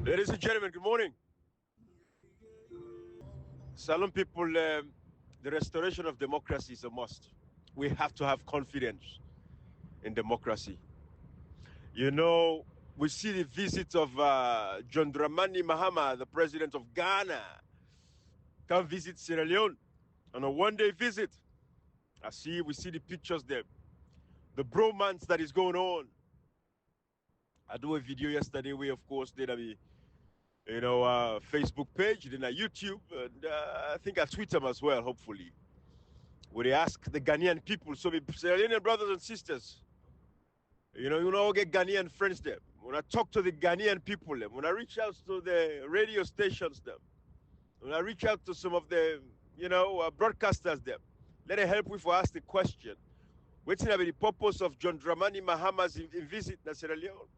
Ladies and gentlemen, good morning. Salon people, the restoration of democracy is a must. We have to have confidence in democracy. You know, we see the visit of John Dramani Mahama, the president of Ghana, come visit Sierra Leone on a one-day visit. We see the pictures there, the bromance that is going on. I do a video yesterday. We, of course, did a Facebook page, then a YouTube, and I think I tweet them as well, hopefully. Where they ask the Ghanaian people, so the Sierra Leonean brothers and sisters, get Ghanaian friends there. When I talk to the Ghanaian people, when I reach out to the radio stations, when I reach out to some of the, broadcasters, let it help with for ask the question, what's the purpose of John Dramani Mahama's visit to Sierra Leone?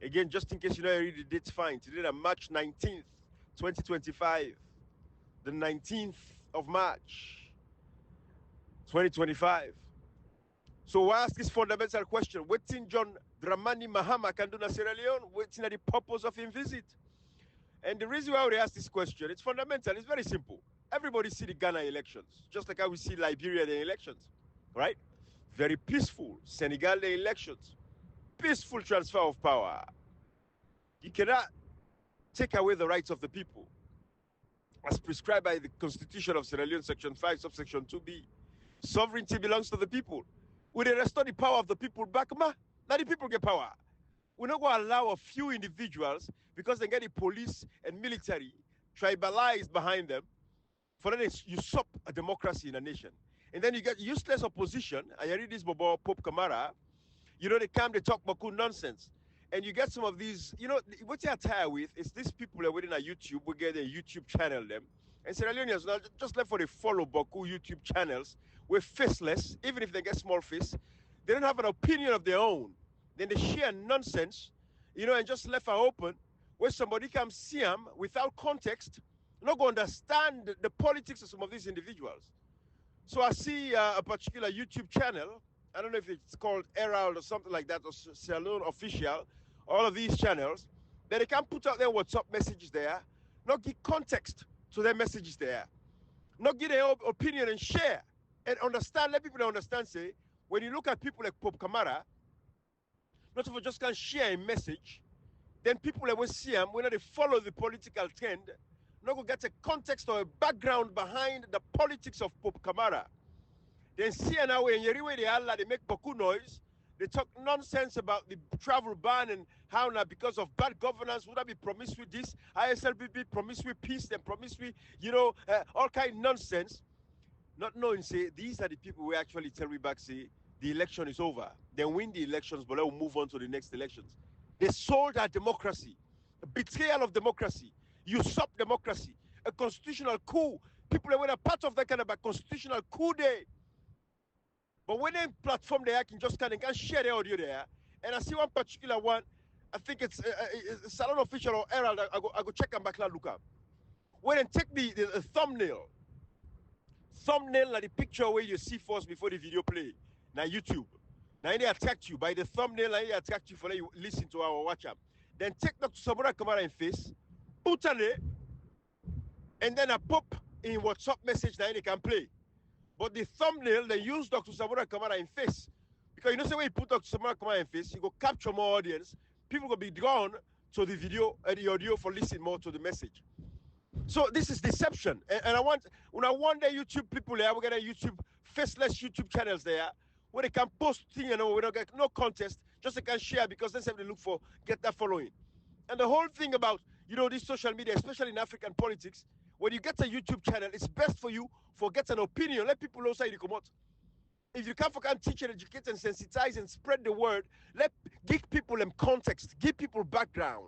Again, just in case you know, I read the dates fine. Today is March 19th, 2025. The 19th of March, 2025. So I ask this fundamental question. What's in John Dramani Mahama can do in Sierra Leone? What's in the purpose of his visit? And the reason why we ask this question, it's fundamental. It's very simple. Everybody see the Ghana elections, just like how we see Liberia the elections, right? Very peaceful. Senegal the elections. Peaceful transfer of power. You cannot take away the rights of the people as prescribed by the Constitution of Sierra Leone, Section 5, subsection 2B. Sovereignty belongs to the people. We restore the power of the people back, now the people get power. We're not going to allow a few individuals, because they get the police and military tribalized behind them, for them to usurp a democracy in a nation. And then you get useless opposition. I read this Bobo Pope Kamara. They come, they talk Baku nonsense. And you get some of these, what you're tired with is these people are within a YouTube. We get a YouTube channel, them. And Sierra Leoneans now just left for the follow Baku YouTube channels. We're faceless, even if they get small face. They don't have an opinion of their own. Then they share nonsense, and just left are open, where somebody can see them without context, not going to understand the politics of some of these individuals. So I see a particular YouTube channel. I don't know if it's called Herald or something like that, or Sierra Leone Official, all of these channels, that they can put out their WhatsApp messages there, not give context to their messages there, not give their opinion and share, and understand, let people understand, say, when you look at people like Pope Kamara, not if you just can share a message, then people that will see them, when they follow the political trend, not going to get a context or a background behind the politics of Pope Kamara. Then see now when they make Boku noise, they talk nonsense about the travel ban and how now because of bad governance, would I be promised with this? ISLBB promised with peace, then promised with, all kind of nonsense. Not knowing, say, these are the people who actually tell me back, say, the election is over. They win the elections, but they'll move on to the next elections. They sold our democracy, a betrayal of democracy, usurp democracy, a constitutional coup. People that were a part of that kind of a constitutional coup day. But when they platform they can just can share their audio there. And I see one particular one, I think it's Salon Official or Herald. I go check and back look up. When they take the thumbnail like the picture where you see first before the video play. Now YouTube. Now they attack you by the thumbnail, and they attack you for you listen to our watch up. Then take Dr. Samura Kamara in face, put on it, and then I pop in WhatsApp message that they can play. But the thumbnail, they use Dr. Samura Kamara in face. Because when you put Dr. Samura Kamara in face, you go capture more audience. People will be drawn to the video and the audio for listening more to the message. So this is deception. And I want the YouTube people there, we're going to YouTube, faceless YouTube channels there, where they can post things, we don't get no contest, just they can share, because that's what they look for, get that following. And the whole thing about, this social media, especially in African politics, when you get a YouTube channel, it's best for you for get an opinion. Let people know how you come out. If you can teach and educate and sensitize and spread the word, give people them context, give people background.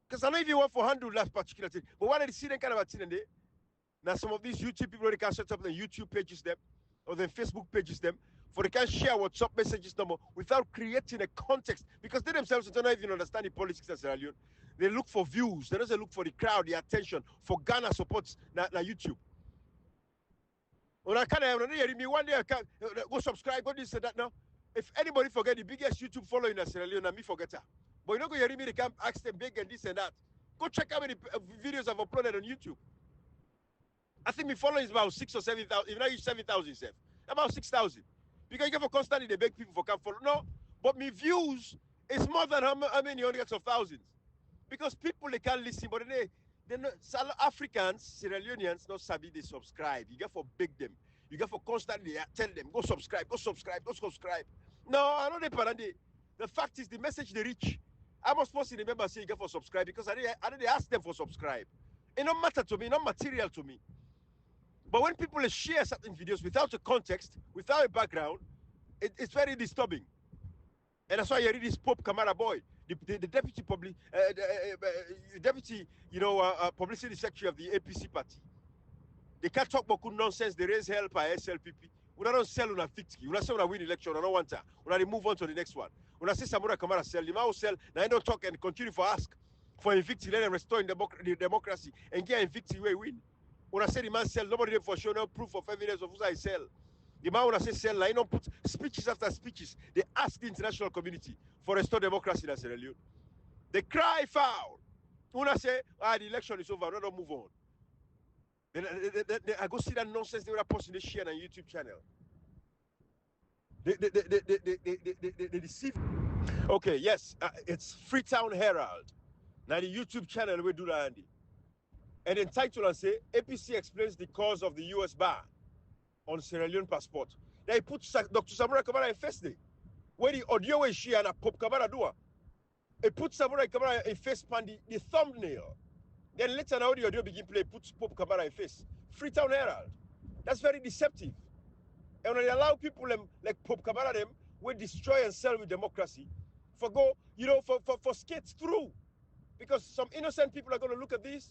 Because I know if you want for handle that particular thing, but when they see that kind of a thing in there, now some of these YouTube people, they can set up their YouTube pages them, or their Facebook pages them, for they can share WhatsApp messages number without creating a context, because they themselves don't even understand the politics of Sierra Leone. They look for views, they don't look for the crowd, the attention, for Ghana supports na YouTube. When I can't hear me one day, I can go subscribe, go this and that now. If anybody forget the biggest YouTube following in Sierra Leone, me forget her. But you're not going to hear me, they can't ask them big and this and that. Go check how many videos I've uploaded on YouTube. I think my following is about 6,000 or 7,000. If not 7,000, about 6,000. Because you get for constantly they beg people for come follow. No, but my views is more than how many hundreds of thousands. Because people they can't listen, but they not, South Africans, Sierra Leoneans, not savvy they subscribe. You get for beg them. You get for constantly tell them go subscribe, go subscribe, go subscribe. No, I know they parade. The fact is the message they reach. I must first remember say you get for subscribe because I didn't ask them for subscribe. It don't matter to me, not material to me. But when people share certain videos without a context, without a background, it's very disturbing. And that's why you read this Pope Kamara boy, the deputy publicity secretary of the APC party. They can't talk about nonsense. They raise hell by SLPP. We don't sell on a victory. We don't sell on a win election. I don't want to. We move on to the next one. When I see Samura Kamara sell, the man sell. Now I don't talk and continue for ask for a victory. Let them restore the democracy and get a victory where we win. When I say the man sell, nobody for sure no proof of evidence of who I sell. The man when I say sell, I don't put speeches after speeches. They ask the international community for restore democracy in Sierra Leone. They cry foul. When I say the election is over, I don't move on. Then I go see that nonsense they were posting this shit on a YouTube channel. They deceive. Okay, yes, it's Freetown Herald. Now the YouTube channel we do that, Andy. And then title and say APC explains the cause of the US ban on Sierra Leone passport. Then he put Dr. Samura Kamara in first day. Where the audio is she and a Pop Kamara do. He put Samura Kamara in face pan the thumbnail. Then later now the audio begin play, put Pop Kamara in face. Freetown Herald. That's very deceptive. And when they allow people like Pop Kamara them, we destroy and sell with democracy, for go, for skates through. Because some innocent people are going to look at this,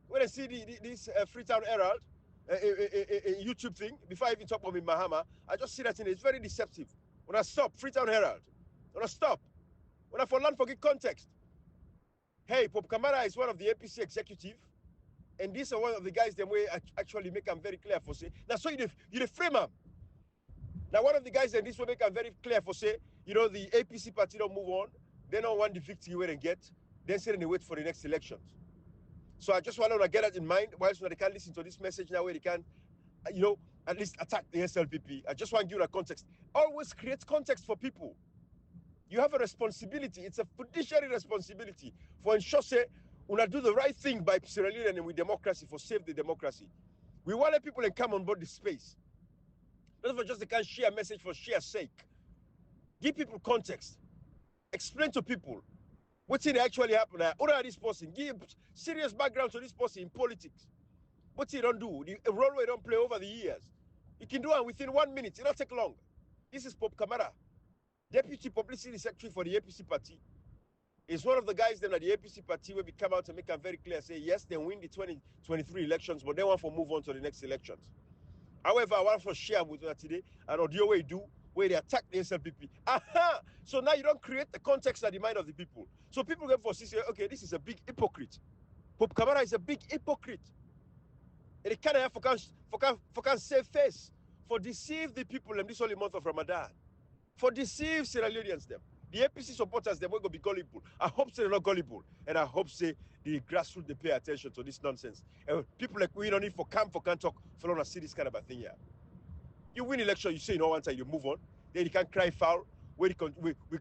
when I see this Freetown Herald, a YouTube thing, before I even talk about Mahama, I just see that thing, it's very deceptive. When I stop, Freetown Herald, when I stop, when I for learn, forget context. Hey, Pop Kamara is one of the APC executive, and these are one of the guys that way actually make them very clear for say. Now, so you frame them. Now, one of the guys in this will make them very clear for say, the APC party don't move on, they don't want the victory where they get, then say they wait for the next elections. So I just want to get that in mind, whilst they can listen to this message now where they can, at least attack the SLPP. I just want to give you a context. Always create context for people. You have a responsibility. It's a fiduciary responsibility for ensure say, when I do the right thing by Sierra Leone and with democracy, for save the democracy. We want people to come on board the space. Not for just they can share a message for sheer sake. Give people context. Explain to people what's actually happened. What are this person? Give serious background to this person in politics. What he don't do, the role we don't play over the years. You can do it within 1 minute. It don't take long. This is Pop Kamara, Deputy Publicity Secretary for the APC party. Is one of the guys then at the APC party where we come out and make them very clear, say yes, they win the 2023 elections, but they want to move on to the next elections. However, I want to share with you today an audio way do where they attack the SLPP. Aha! So now you don't create the context at the mind of the people. So people go for say, okay, this is a big hypocrite. Pop Kamara is a big hypocrite. And it can't have for save face, for deceive the people in this holy month of Ramadan, for deceive Sierra Leoneans them. The APC supporters, they will go be gullible. I hope they're not gullible. And I hope say the grassroots, they pay attention to this nonsense. And people like we don't need for can't talk, for to see this kind of a thing here. You win election, you say you know one time, you move on. Then you can cry foul. We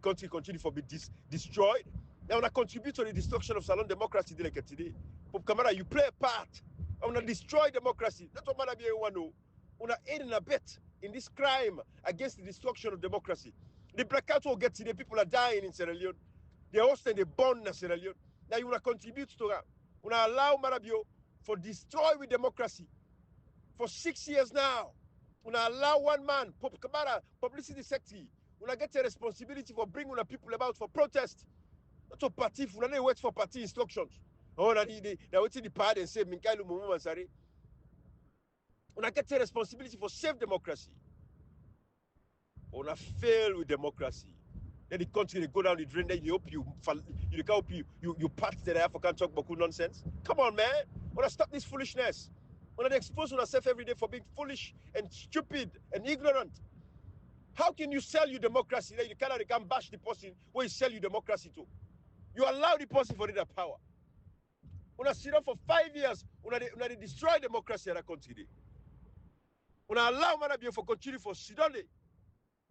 continue for be destroyed. Now when I contribute to the destruction of Salon democracy like today, Pop Kamara, you play a part. I want to destroy democracy. That's what man be one know. I want to aid and abet in this crime against the destruction of democracy. The blackout will get today. People are dying in Sierra Leone. They're hosting the born in Sierra Leone. Now you want to contribute to that. You want to allow Marabio for destroy with democracy for 6 years now. You want to allow one man, Pop Kamara, publicity secretary, you want to get a responsibility for bringing people about for protest. Not to party. You want to wait for party instructions. Oh, they're waiting the party and say, Minkailu Mumu Mansari. You want to get a responsibility for safe democracy. On a fail with democracy. Then the country they go down the drain. Then you hope you part that African talk about nonsense. Come on, man. Wanna stop this foolishness? Wanna expose yourself every day for being foolish and stupid and ignorant? How can you sell your democracy? Then you can't bash the person where you sell your democracy to. You allow the person for the power. Una sit down for 5 years, una destroy democracy in that country. Una allow Manabio for continue for sit down.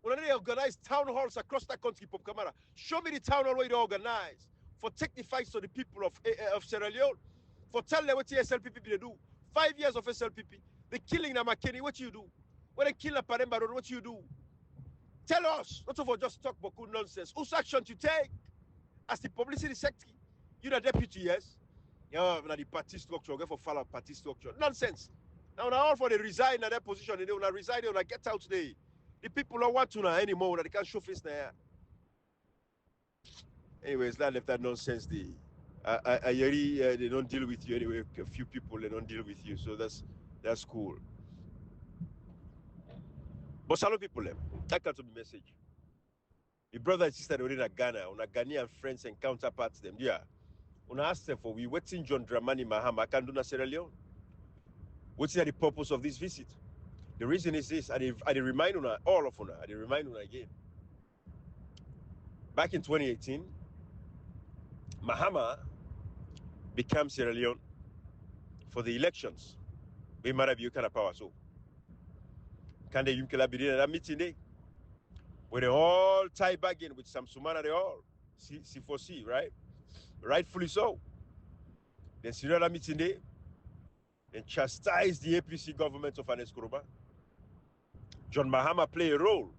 Una organize town halls across that country, Pop Camara. Show me the town hall where they organize for take the fights to the people of Sierra Leone, for tell them what the SLPP they do. 5 years of SLPP, the killing Namakeni, what you do? When they kill a Paremba, what you do? Tell us, not for just talk about good nonsense. Whose action to take as the publicity secretary? You the deputy, yes? Yeah, the party structure, go for follow party structure. Nonsense. Now all for they resign in that position, they will resign, they will get out today. The people don't want to know anymore, they can't show face there. Anyways, that left that nonsense. They don't deal with you anyway. A few people they don't deal with you, so that's cool. But salute people, that can't be message. The brother and sister already in Ghana, on Ghanaian friends and counterparts them. Yeah. When I ask them for we waiting John Dramani Mahama can do na Sierra Leone. What's the purpose of this visit? The reason is this, and I remind you all of you, I remind you again. Back in 2018, Mahama became Sierra Leone for the elections. We might have you kind of power so. Can they be in that meeting day? Where they all tie back in with some Sumana, they all C4C, right? Rightfully so. Then Sierra meeting day and chastise the APC government of Anes Kuruba. John Mahama played a role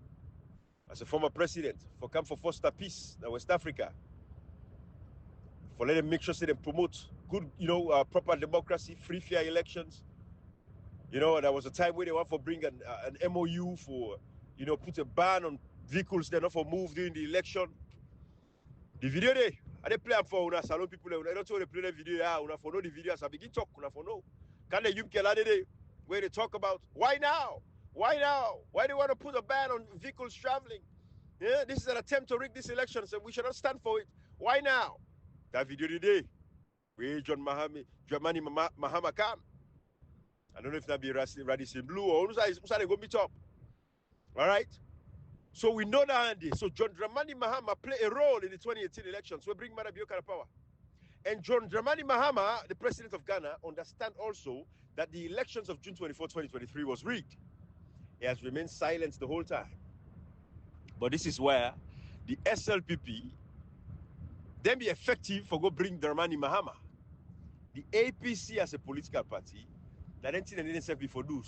as a former president for come for foster peace in West Africa. For let them make sure they promote good, proper democracy, free, fair elections. There was a time where they want to bring an MOU for, put a ban on vehicles they're not for move during the election. The video they play for una salon people. I don't know they play the video. Una for know the video as I begin talk. Una for know. Can they where they talk about why now? Why now? Why do you want to put a ban on vehicles traveling? Yeah, this is an attempt to rig this election, so we should not stand for it. Why now? That video today, where Dramani Mahama come. I don't know if that be Radisson Blue or who's going to meet up. All right? So we know that, Andy. So John Dramani Mahama play a role in the 2018 elections. So we bring Madam Biokara power. And John Dramani Mahama, the president of Ghana, understand also that the elections of June 24, 2023 was rigged. He has remained silent the whole time. But this is where the SLPP then be effective for go bring Dramani Mahama. The APC as a political party, that anything they didn't before do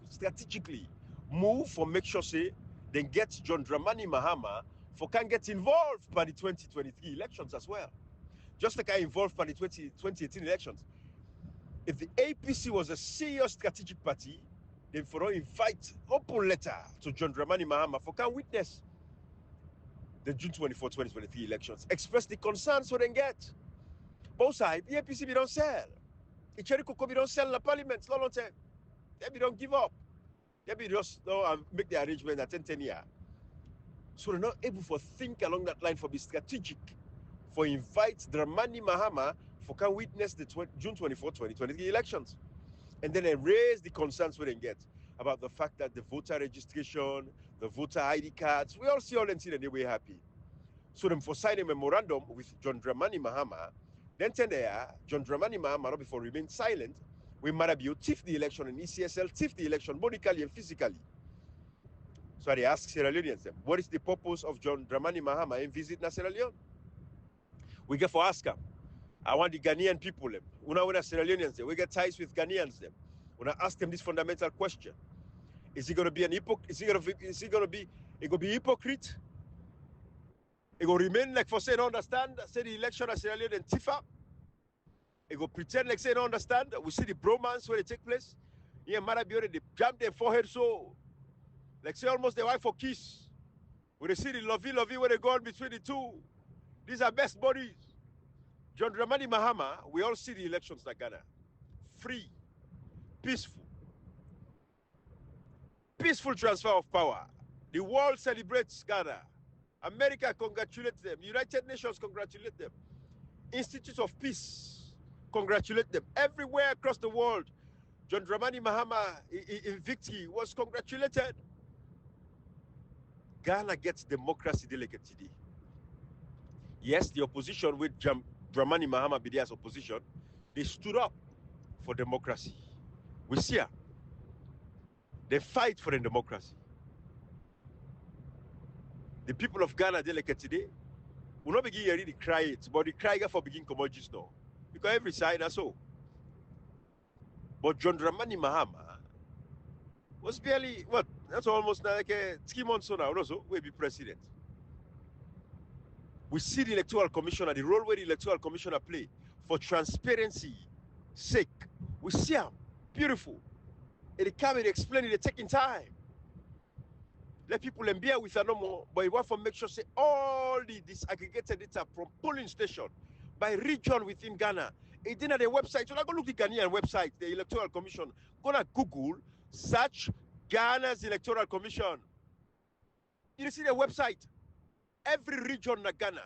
strategically move for make sure say then get John Dramani Mahama for can get involved by the 2023 elections as well. Just like I involved by the 2018 elections. If the APC was a serious strategic party, then for all invite open letter to John Dramani Mahama for can witness the June 24, 2023 elections. Express the concerns so they get. Both sides, the APC we don't sell. The Cherry Coco we don't sell in the parliament. Long time. They don't give up. They just make the arrangement at 10 years. So they're not able to think along that line for be strategic. For invite Dramani Mahama for can witness the June 24, 2023 elections. And then they raise the concerns we then get about the fact that the voter registration, the voter ID cards, we all see all and see that they were happy. So them for sign a memorandum with John Dramani Mahama, then John Dramani Mahama before remain silent, we Marabio tiff the election and ECSL tiff the election monetarily and physically. So I ask Sierra Leoneans them, what is the purpose of John Dramani Mahama in visit na Sierra Leone? We get for ask them. I want the Ghanaian people them. Una Sierra Leoneans them. We get ties with Ghanaians them. When I ask them this fundamental question, is he going to be an hypocrite? Is he going to be hypocrite? He going to remain like for say don't understand, say the election of Sierra Leone and Tifa. He going to pretend like say don't understand. We see the bromance where they take place. Yeah, Marabio they jam their forehead so, like say almost the wife for kiss. When they see the lovey where they go on between the two. These are best buddies. John Dramani Mahama, we all see the elections in Ghana. Free. Peaceful. Peaceful transfer of power. The world celebrates Ghana. America congratulates them. United Nations congratulate them. Institute of Peace congratulate them. Everywhere across the world, John Dramani Mahama in victory was congratulated. Ghana gets democracy delegate today. Yes, the opposition with Dramani Mahama Bidia's opposition, they stood up for democracy. We see her. They fight for the democracy. The people of Ghana, they like it today, will not begin to cry it, but the cry for begin commodities now. Because every side is so. But John Dramani Mahama was barely, what, that's almost like a 3 months now, also, will be president. We see the Electoral Commissioner, the role where the Electoral Commissioner play for transparency sake. We see him, beautiful. And they come and explain it, they're taking time. Let people bear with her no more, but you want to make sure say all the disaggregated data from polling station by region within Ghana. It didn't have a website. So I go look at the Ghanaian website, the Electoral Commission. Go to Google, search Ghana's Electoral Commission. You see the website. Every region in Ghana,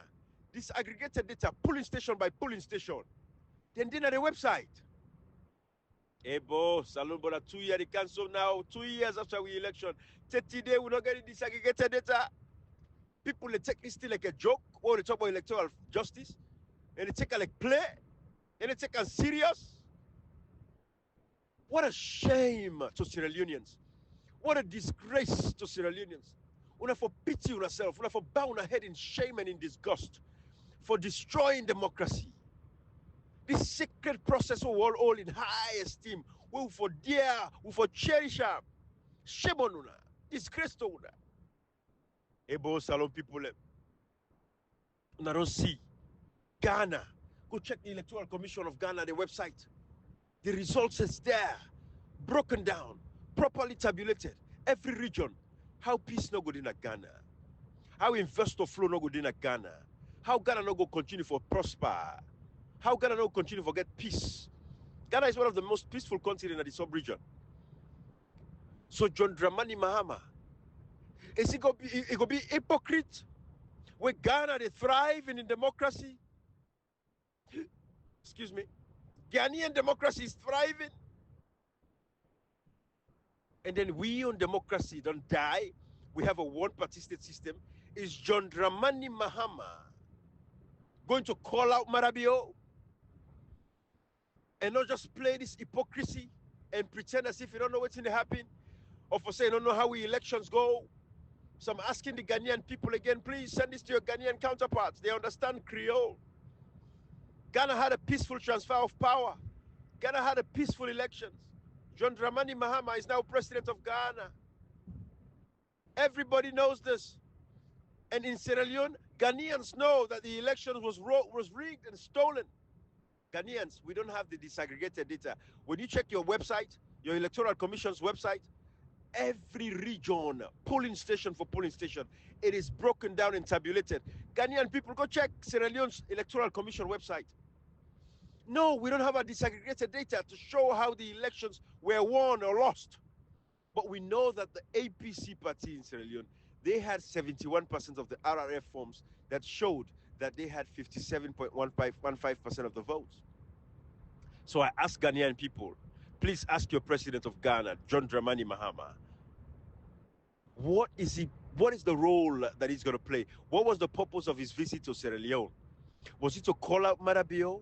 disaggregated data, polling station by polling station. Then didn't have a website. Ebo, Salon Bona 2 years, they cancel now, 2 years after we election. 30 days, we're not getting disaggregated data. People, they take this thing like a joke, or they talk about electoral justice, and they take it like play, and they take it serious. What a shame to Sierra Leoneans. What a disgrace to Sierra Leoneans. We have for pity on ourselves, we have for bow our head in shame and in disgust for destroying democracy. This sacred process we all in high esteem. We for dear, we for cherish her. Shame on una. Disgrace to una. Ebo Salon people. Una don't see. Ghana. Go check the Electoral Commission of Ghana, the website. The results is there. Broken down. Properly tabulated. Every region. How peace no good in Ghana. How investor flow no good in Ghana. How Ghana no go continue for prosper. How Ghana no continue to get peace? Ghana is one of the most peaceful countries in the sub-region. So John Dramani Mahama, is it going to be hypocrite? Where Ghana, they thrive in democracy? Excuse me. Ghanaian democracy is thriving. And then we on democracy don't die. We have a one-party state system. Is John Dramani Mahama going to call out Marabio? And not just play this hypocrisy and pretend as if you don't know what's going to happen, or for saying you don't know how elections go. So I'm asking the Ghanaian people again, please send this to your Ghanaian counterparts. They understand Creole. Ghana had a peaceful transfer of power. Ghana had a peaceful elections. John Dramani Mahama is now president of Ghana. Everybody knows this. And in Sierra Leone, Ghanaians know that the election was rigged and stolen. Ghanaians, we don't have the disaggregated data. When you check your website, your Electoral Commission's website, every region, polling station for polling station, it is broken down and tabulated. Ghanaian people, go check Sierra Leone's Electoral Commission website. No, we don't have a disaggregated data to show how the elections were won or lost. But we know that the APC party in Sierra Leone, they had 71% of the RRF forms that showed that they had 57.15% of the votes. So I ask Ghanaian people, please ask your president of Ghana, John Dramani Mahama, what is the role that he's going to play? What was the purpose of his visit to Sierra Leone? Was it to call out Marabio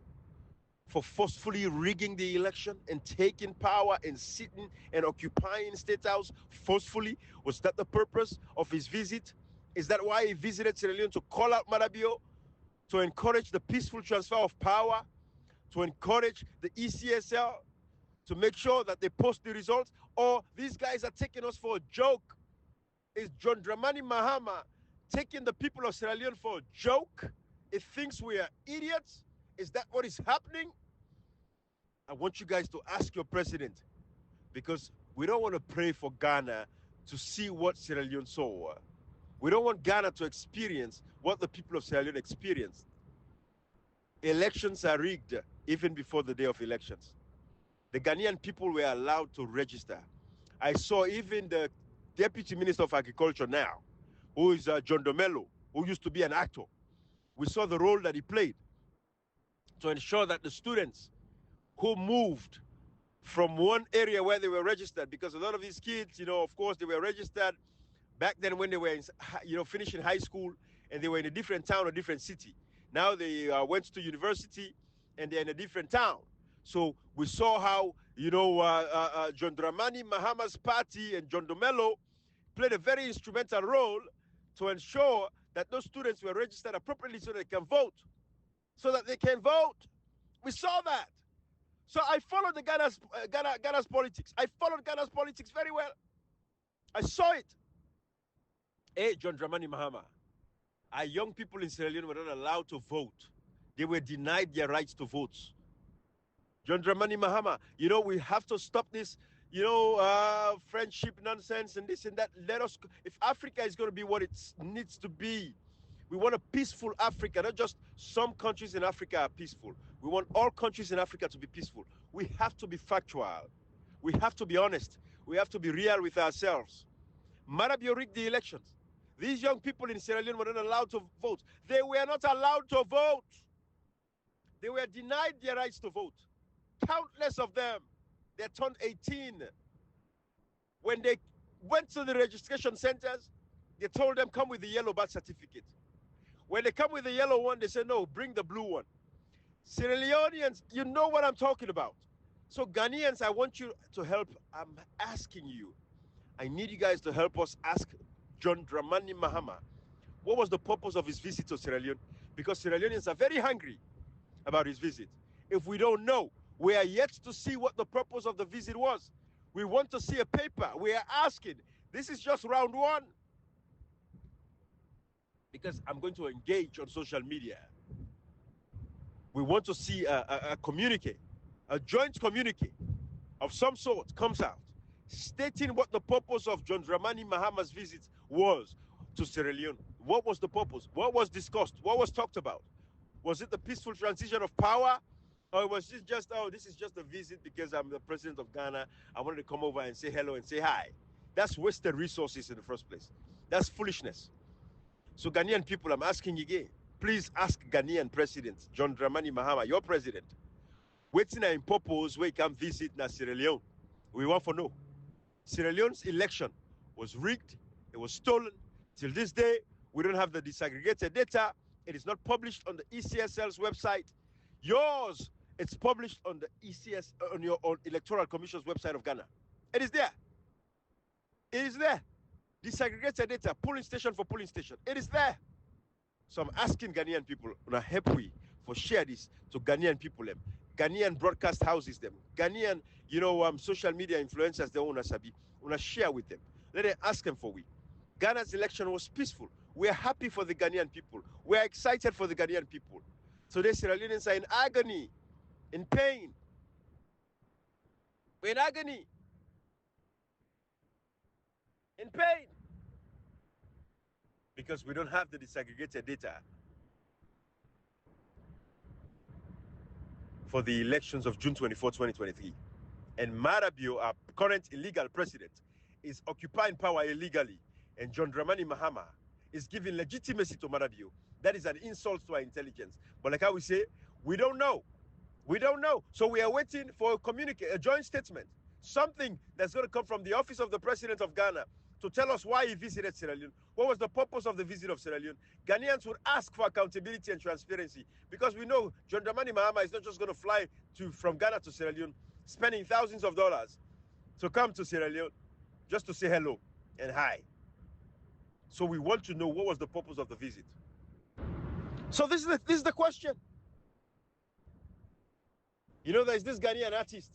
for forcefully rigging the election and taking power and sitting and occupying State House forcefully? Was that the purpose of his visit? Is that why he visited Sierra Leone, to call out Marabio, to encourage the peaceful transfer of power, to encourage the ECSL, to make sure that they post the results? Or these guys are taking us for a joke? Is John Dramani Mahama taking the people of Sierra Leone for a joke? It thinks we are idiots? Is that what is happening? I want you guys to ask your president, because we don't want to pray for Ghana to see what Sierra Leone saw. We don't want Ghana to experience what the people of Sierra Leone experienced. Elections are rigged even before the day of elections. The Ghanaian people were allowed to register. I saw even the Deputy Minister of Agriculture now, who is John Domelo, who used to be an actor. We saw the role that he played to ensure that the students who moved from one area where they were registered, because a lot of these kids, of course, they were registered back then when they were, finishing high school, and they were in a different town or different city. Now they went to university and they're in a different town. So we saw how, John Dramani Mahama's party and John Domelo played a very instrumental role to ensure that those students were registered appropriately so they can vote. So that they can vote. We saw that. So I followed the Ghana's politics. I followed Ghana's politics very well. I saw it. Hey, John Dramani Mahama, our young people in Sierra Leone were not allowed to vote. They were denied their rights to vote. John Dramani Mahama, we have to stop this, friendship nonsense and this and that. Let us, if Africa is going to be what it needs to be, we want a peaceful Africa, not just some countries in Africa are peaceful. We want all countries in Africa to be peaceful. We have to be factual. We have to be honest. We have to be real with ourselves. Marabio rigged the elections. These young people in Sierra Leone were not allowed to vote. They were not allowed to vote. They were denied their rights to vote. Countless of them, they turned 18. When they went to the registration centers, they told them, come with the yellow birth certificate. When they come with the yellow one, they say, no, bring the blue one. Sierra Leoneans, you know what I'm talking about. So Ghanaians, I want you to help. I'm asking you. I need you guys to help us ask John Dramani Mahama what was the purpose of his visit to Sierra Leone, because Sierra Leoneans are very hungry about his visit. If we don't know, we are yet to see what the purpose of the visit was. We want to see a paper. We are asking. This is just round one. Because I'm going to engage on social media. We want to see a communique, a joint communique of some sort comes out, stating what the purpose of John Dramani Mahama's visit was to Sierra Leone. What was the purpose? What was discussed? What was talked about? Was it the peaceful transition of power? Or was this just, this is just a visit because I'm the president of Ghana. I wanted to come over and say hello and say hi. That's wasted resources in the first place. That's foolishness. So Ghanaian people, I'm asking you again, please ask Ghanaian President John Dramani Mahama, your president, waiting in purpose where he can visit na Sierra Leone. We want to know. Sierra Leone's election was rigged, it was stolen. Till this day, we don't have the disaggregated data. It is not published on the ECSL's website. Yours, it's published on the ECS, on your Electoral Commission's website of Ghana. It is there. It is there. Disaggregated data, polling station for polling station. It is there. So I'm asking Ghanaian people, una help we for share this to Ghanaian people, Ghanaian broadcast houses, them, Ghanaian, social media influencers, they wanna sabi, una share with them. Let them ask them for we. Ghana's election was peaceful. We're happy for the Ghanaian people. We're excited for the Ghanaian people. Today, Sierra Leoneans are in agony, in pain. We're in agony, in pain. Because we don't have the disaggregated data for the elections of June 24, 2023. And Marabio, our current illegal president, is occupying power illegally. And John Dramani Mahama is giving legitimacy to Marabio. That is an insult to our intelligence. But like how we say, we don't know. We don't know. So we are waiting for a communique, a joint statement, something that's going to come from the office of the president of Ghana to tell us why he visited Sierra Leone. What was the purpose of the visit of Sierra Leone? Ghanaians would ask for accountability and transparency, because we know John Dramani Mahama is not just going to fly from Ghana to Sierra Leone, spending thousands of dollars to come to Sierra Leone just to say hello and hi. So we want to know what was the purpose of the visit. So this is the question. There's this Ghanaian artist.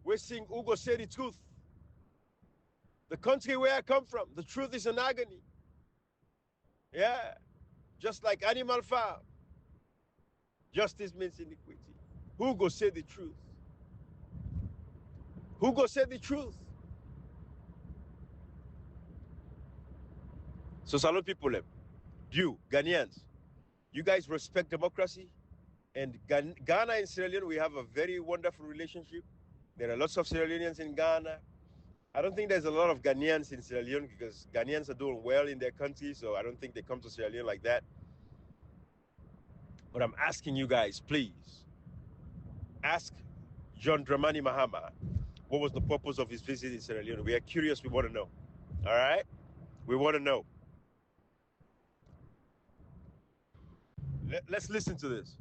We're sing Ugo Say the Truth. The country where I come from, the truth is an agony. Yeah. Just like Animal Farm. Justice means iniquity. Who go say the truth? Who go say the truth? So salute people, you Ghanaians, you guys respect democracy, and Ghana and Sierra Leone, we have a very wonderful relationship. There are lots of Sierra Leoneans in Ghana. I don't think there's a lot of Ghanaians in Sierra Leone because Ghanaians are doing well in their country, so I don't think they come to Sierra Leone like that. But I'm asking you guys, please, ask John Dramani Mahama what was the purpose of his visit in Sierra Leone. We are curious, we want to know. All right? We want to know. Let's listen to this.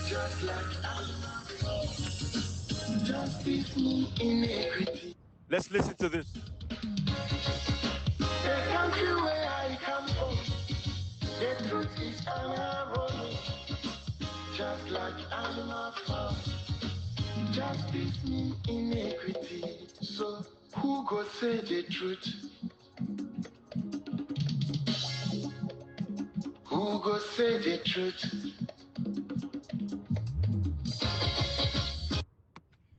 Just like justice means inequity. Let's listen to this. The country where I come from, the truth is unraveling. Just like animal farm, justice means inequity. So who go say the truth? Who go say the truth?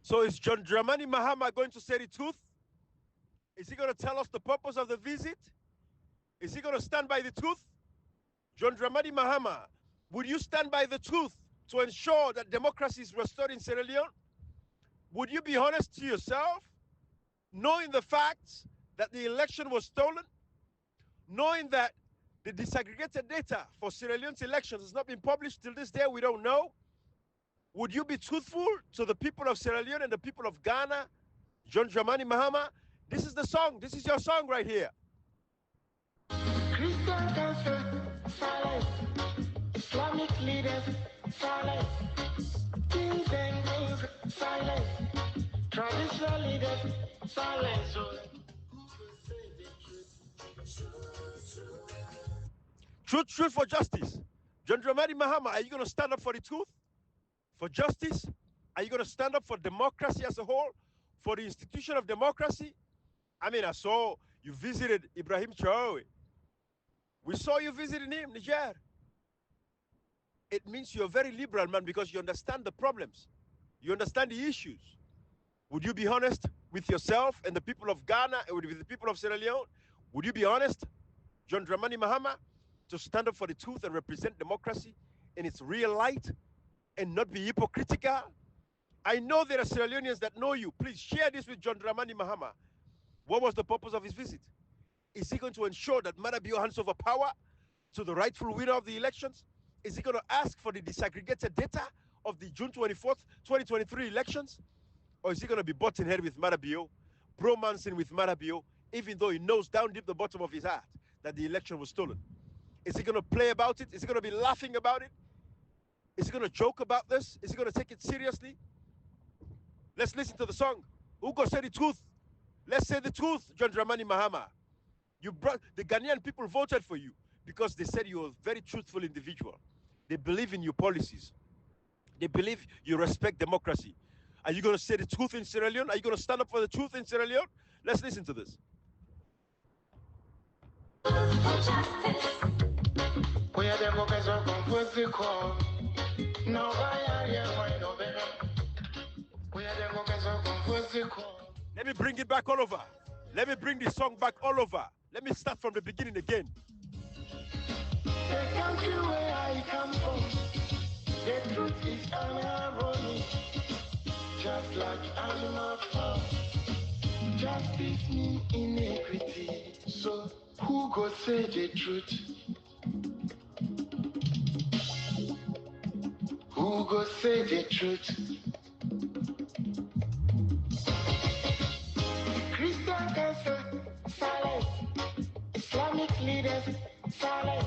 So is John Dramani Mahama going to say the truth? Is he going to tell us the purpose of the visit? Is he going to stand by the truth? John Dramani Mahama, would you stand by the truth to ensure that democracy is restored in Sierra Leone? Would you be honest to yourself, knowing the facts that the election was stolen, knowing that the disaggregated data for Sierra Leone's elections has not been published till this day, we don't know? Would you be truthful to the people of Sierra Leone and the people of Ghana? John Dramani Mahama, this is the song. This is your song right here. Christian cancer, silence. Islamic leaders, silence. Kings and queens, silence. Traditional leaders, silence. Truth for justice. John Dramani Mahama, are you going to stand up for the truth? For justice? Are you going to stand up for democracy as a whole? For the institution of democracy? I mean, I saw you visited Ibrahim. We saw you visiting him, Niger. It means you're a very liberal man because you understand the problems. You understand the issues. Would you be honest with yourself and the people of Ghana and with the people of Sierra Leone? Would you be honest, John Dramani Mahama, to stand up for the truth and represent democracy in its real light and not be hypocritical? I know there are Sierra Leoneans that know you. Please share this with John Dramani Mahama. What was the purpose of his visit? Is he going to ensure that Marabio hands over power to the rightful winner of the elections? Is he going to ask for the disaggregated data of the June 24th, 2023 elections? Or is he going to be butting head with Marabio, bromancing with Marabio, even though he knows down deep the bottom of his heart that the election was stolen? Is he going to play about it? Is he going to be laughing about it? Is he going to joke about this? Is he going to take it seriously? Let's listen to the song. Who go say the truth? Let's say the truth, John Dramani Mahama. The Ghanaian people voted for you because they said you're a very truthful individual. They believe in your policies. They believe you respect democracy. Are you going to say the truth in Sierra Leone? Are you going to stand up for the truth in Sierra Leone? Let's listen to this. Let me bring it back all over. Let me bring this song back all over. Let me start from the beginning again. The country where I come from, the truth is unraveling. Just like animal farm, justice means inequity. So who go say the truth? Who go say the truth? Christian cancer, silence. Islamic leaders, silence.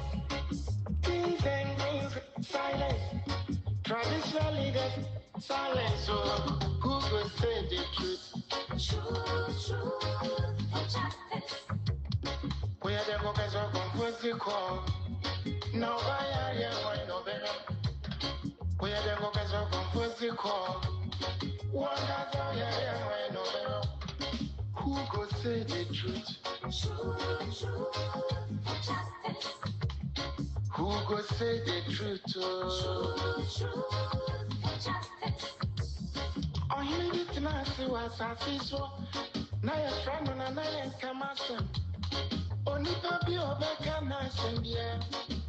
Kings and queens, silence. Traditional leaders, silence. So who will say the truth? Truth for justice. We are the workers of the call. Now I am no better. We are the workers of the call. One has I am no better. Who go say the truth? Truth for justice. Who go say the truth? Truth for justice. Oh, you need to know what I see so. Now you're trying to know come out. Only baby over can send yeah.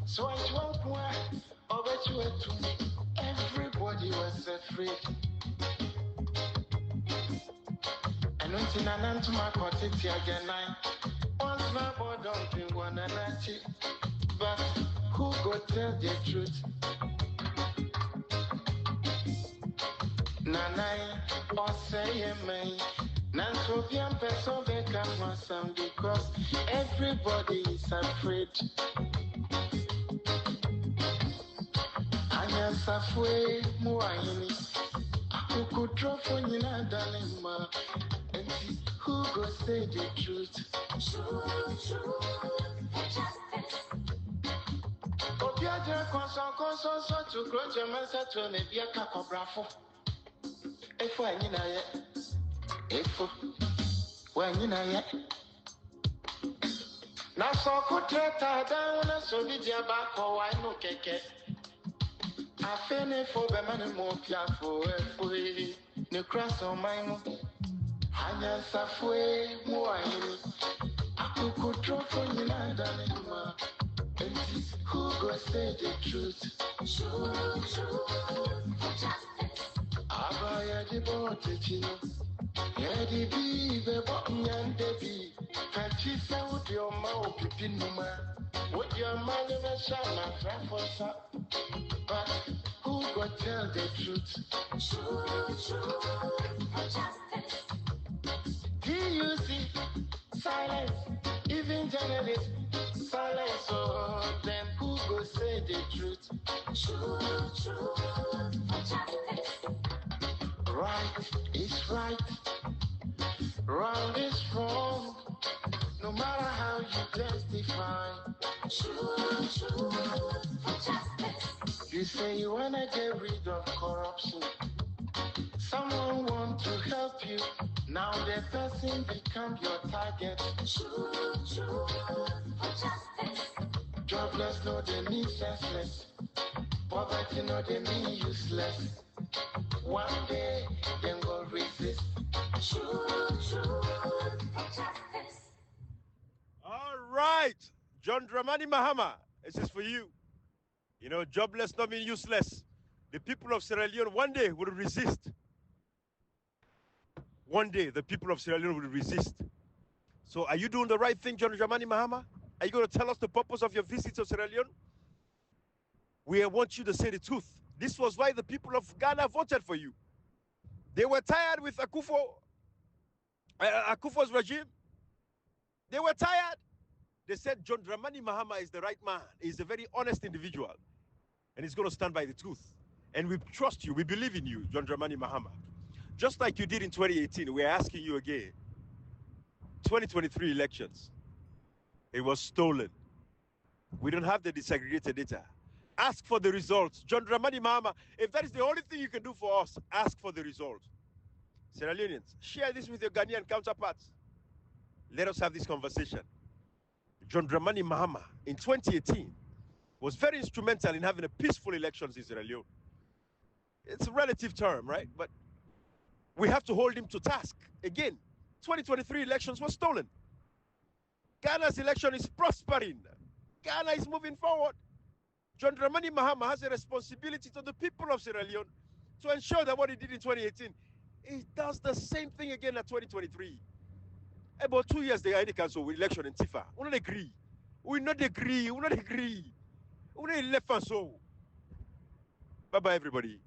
So I won't over to it. Everybody was set free. And until I learn to my quantity again, once my boy don't think one and but who go tell the truth? Nanai, or say me, Nancy so bien person they can want some because everybody is afraid. Anya safwe muayini. Who could draw for you na dalema? And who go say the truth? Truth, justice. Obiaja konson so to grow your message to ne bia ka kobrafo. Efo anyi na ye. Efo. When you know yet. Now so could treta down so did ya back or why no keke. I feel for the money more piafo efo no cross on my mo. Hanya safwe more I could drop for you na dalema. Who go say the truth? Truth, justice. Abaya di bote chino. Yedi bi bebo nyande bi. Kachi se udi oma opipi numa. Would your money me shana trafosa? But who go tell the truth? Truth, justice. Do you see silence? Even journalists silence. Oh, then who go say the truth? Truth, justice. Right is right. Wrong is wrong, no matter how you justify. Truth, justice. You say you wanna get rid of corruption. Someone want to help you. Now the person become your target. Truth, justice. Jobless, no they mean senseless. Poverty, no they mean useless. One day, then go resist. Truth, justice. All right. John Dramani Mahama, this is for you. You know, jobless not mean useless. The people of Sierra Leone one day will resist. One day, the people of Sierra Leone will resist. So are you doing the right thing, John Dramani Mahama? Are you going to tell us the purpose of your visit to Sierra Leone? We want you to say the truth. This was why the people of Ghana voted for you. They were tired with Akufo's regime. They were tired. They said John Dramani Mahama is the right man. He's a very honest individual. And he's going to stand by the truth. And we trust you. We believe in you, John Dramani Mahama. Just like you did in 2018, we're asking you again. 2023 elections. It was stolen. We don't have the disaggregated data. Ask for the results. John Dramani Mahama, if that is the only thing you can do for us, ask for the results. Sierra Leoneans, share this with your Ghanaian counterparts. Let us have this conversation. John Dramani Mahama, in 2018, was very instrumental in having a peaceful elections in Sierra Leone. It's a relative term, right? But we have to hold him to task. Again, 2023 elections were stolen. Ghana's election is prospering. Ghana is moving forward. John Dramani Mahama has a responsibility to the people of Sierra Leone to ensure that what he did in 2018, he does the same thing again at 2023. About 2 years, they are in the council with election in Tifa. We don't agree. We not agree. We not agree. We not left and so. Bye-bye, everybody.